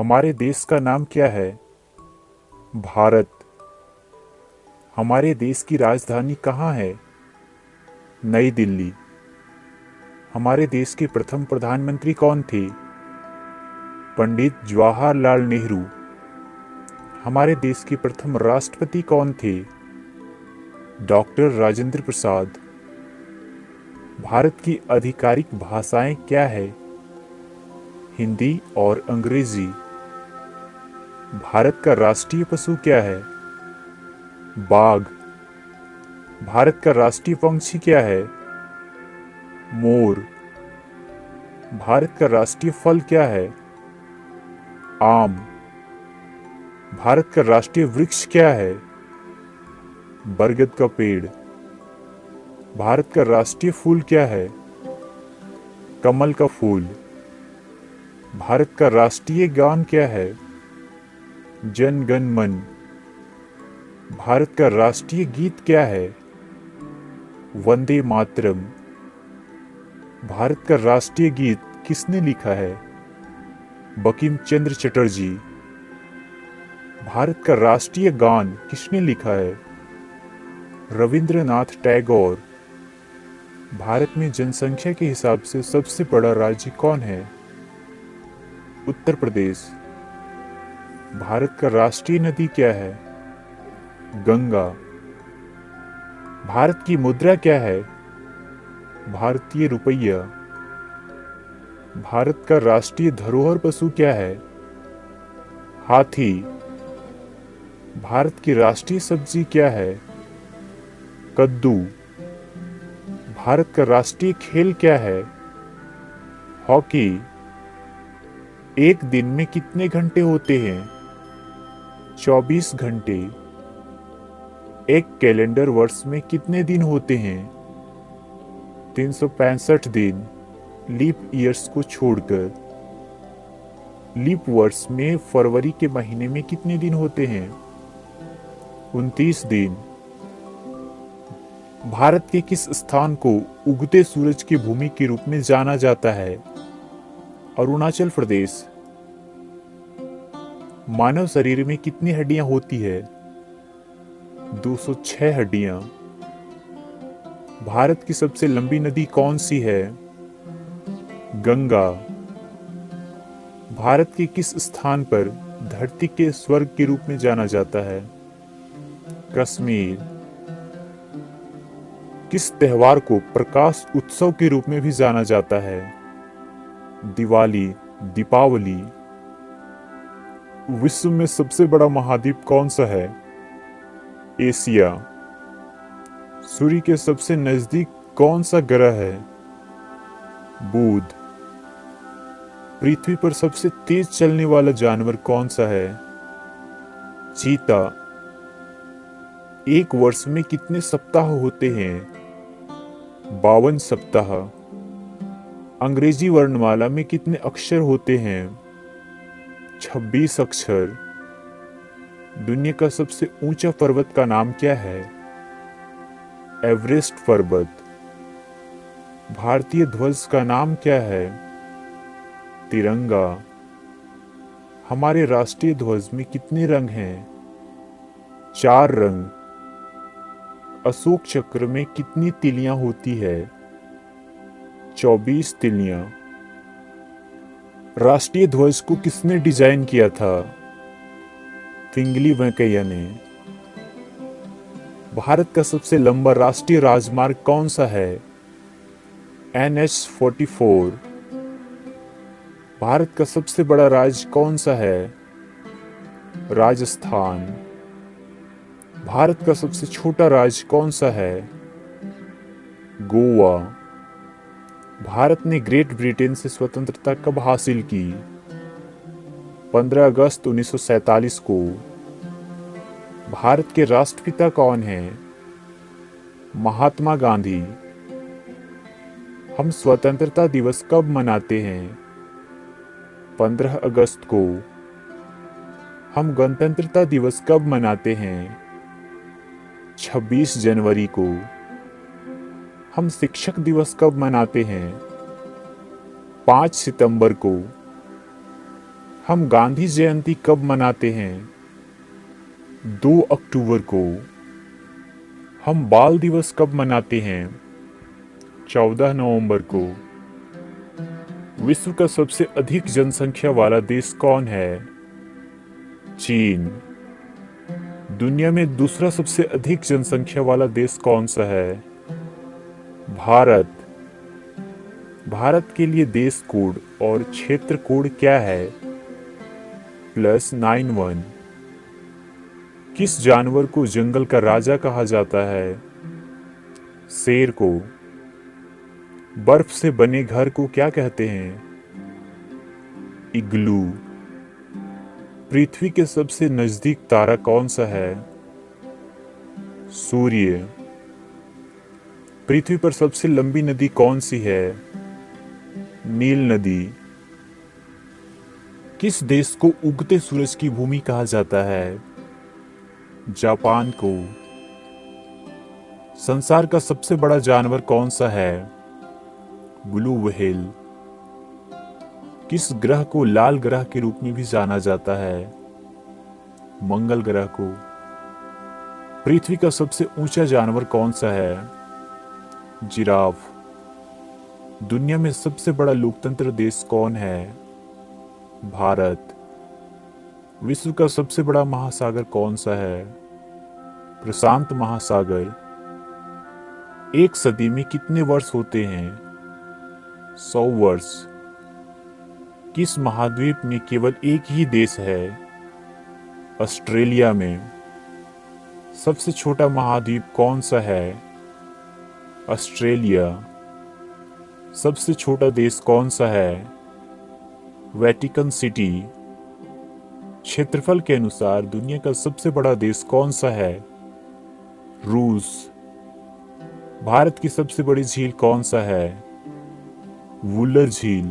हमारे देश का नाम क्या है? भारत। हमारे देश की राजधानी कहाँ है? नई दिल्ली। हमारे देश के प्रथम प्रधानमंत्री कौन थे? पंडित जवाहरलाल नेहरू। हमारे देश के प्रथम राष्ट्रपति कौन थे? डॉक्टर राजेंद्र प्रसाद। भारत की आधिकारिक भाषाएं क्या है? हिंदी और अंग्रेजी। भारत का राष्ट्रीय पशु क्या है? बाघ। भारत का राष्ट्रीय पक्षी क्या है? मोर। भारत का राष्ट्रीय फल क्या है? आम। भारत का राष्ट्रीय वृक्ष क्या है? बरगद का पेड़। भारत का राष्ट्रीय फूल क्या है? कमल का फूल। भारत का राष्ट्रीय गान क्या है? जन गण मन। भारत का राष्ट्रीय गीत क्या है? वंदे मातरम। भारत का राष्ट्रीय गीत किसने लिखा है? बंकिम चंद्र चटर्जी। भारत का राष्ट्रीय गान किसने लिखा है? रविंद्रनाथ टैगोर। भारत में जनसंख्या के हिसाब से सबसे बड़ा राज्य कौन है? उत्तर प्रदेश। भारत का राष्ट्रीय नदी क्या है? गंगा। भारत की मुद्रा क्या है? भारतीय रुपया। भारत का राष्ट्रीय धरोहर पशु क्या है? हाथी। भारत की राष्ट्रीय सब्जी क्या है? कद्दू। भारत का राष्ट्रीय खेल क्या है? हॉकी। एक दिन में कितने घंटे होते हैं? 24 घंटे। एक कैलेंडर वर्ष में कितने दिन होते हैं? 365 दिन, लीप ईयर्स को छोड़कर। लीप वर्ष में फरवरी के महीने में कितने दिन होते हैं? 29 दिन। भारत के किस स्थान को उगते सूरज की भूमि के रूप में जाना जाता है? अरुणाचल प्रदेश। मानव शरीर में कितनी हड्डियां होती है? 206 हड्डियां। भारत की सबसे लंबी नदी कौन सी है? गंगा। भारत के किस स्थान पर धरती के स्वर्ग के रूप में जाना जाता है? कश्मीर। किस त्योहार को प्रकाश उत्सव के रूप में भी जाना जाता है? दिवाली, दीपावली। विश्व में सबसे बड़ा महाद्वीप कौन सा है? एशिया। सूर्य के सबसे नजदीक कौन सा ग्रह है? बुध। पृथ्वी पर सबसे तेज चलने वाला जानवर कौन सा है? चीता। एक वर्ष में कितने सप्ताह होते हैं? 52 सप्ताह। अंग्रेजी वर्णमाला में कितने अक्षर होते हैं? 26 अक्षर। दुनिया का सबसे ऊंचा पर्वत का नाम क्या है? एवरेस्ट पर्वत। भारतीय ध्वज का नाम क्या है? तिरंगा। हमारे राष्ट्रीय ध्वज में कितने रंग हैं? 4 रंग। अशोक चक्र में कितनी तिलियां होती है? 24 तिलियां। राष्ट्रीय ध्वज को किसने डिजाइन किया था? पिंगली वेंकैया ने। भारत का सबसे लंबा राष्ट्रीय राजमार्ग कौन सा है? NH-44। भारत का सबसे बड़ा राज्य कौन सा है? राजस्थान। भारत का सबसे छोटा राज्य कौन सा है? गोवा। भारत ने ग्रेट ब्रिटेन से स्वतंत्रता कब हासिल की? 15 अगस्त 1947 को। भारत के राष्ट्रपिता कौन हैं? महात्मा गांधी। हम स्वतंत्रता दिवस कब मनाते हैं? 15 अगस्त को। हम गणतंत्रता दिवस कब मनाते हैं? 26 जनवरी को। हम शिक्षक दिवस कब मनाते हैं? 5 सितंबर को। हम गांधी जयंती कब मनाते हैं? 2 अक्टूबर को। हम बाल दिवस कब मनाते हैं? 14 नवंबर को। विश्व का सबसे अधिक जनसंख्या वाला देश कौन है? चीन। दुनिया में दूसरा सबसे अधिक जनसंख्या वाला देश कौन सा है? भारत। भारत के लिए देश कोड और क्षेत्र कोड क्या है? +91। किस जानवर को जंगल का राजा कहा जाता है? शेर को। बर्फ से बने घर को क्या कहते हैं? इग्लू। पृथ्वी के सबसे नजदीक तारा कौन सा है? सूर्य। पृथ्वी पर सबसे लंबी नदी कौन सी है? नील नदी। किस देश को उगते सूरज की भूमि कहा जाता है? जापान को। संसार का सबसे बड़ा जानवर कौन सा है? Blue whale. किस ग्रह को लाल ग्रह के रूप में भी जाना जाता है? मंगल ग्रह को। पृथ्वी का सबसे ऊंचा जानवर कौन सा है? जिराफ। दुनिया में सबसे बड़ा लोकतंत्र देश कौन है? भारत। विश्व का सबसे बड़ा महासागर कौन सा है? प्रशांत महासागर। एक सदी में कितने वर्ष होते हैं? 100 वर्ष। किस महाद्वीप में केवल एक ही देश है? ऑस्ट्रेलिया में। सबसे छोटा महाद्वीप कौन सा है? ऑस्ट्रेलिया। सबसे छोटा देश कौन सा है? Vatican city. क्षेत्रफल के अनुसार दुनिया का सबसे बड़ा देश कौन सा है? रूस। भारत की सबसे बड़ी झील कौन सा है? वुलर झील।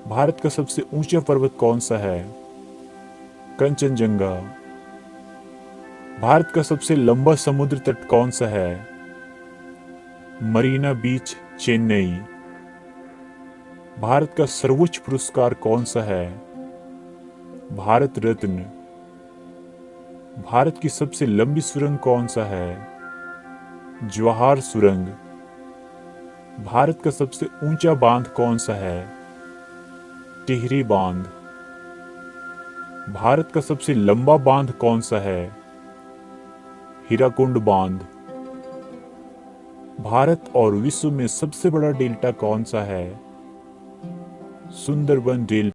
भारत का सबसे ऊंचा पर्वत कौन सा है? कंचनजंगा। भारत का सबसे लंबा समुद्र तट कौन सा है? मरीना बीच, चेन्नई। भारत का सर्वोच्च पुरस्कार कौन सा है? भारत रत्न। भारत की सबसे लंबी सुरंग कौन सा है? जवाहर सुरंग। भारत का सबसे ऊंचा बांध कौन सा है? टिहरी बांध। भारत का सबसे लंबा बांध कौन सा है? हीराकुंड बांध। भारत और विश्व में सबसे बड़ा डेल्टा कौन सा है? सुंदरबन डेल्टा।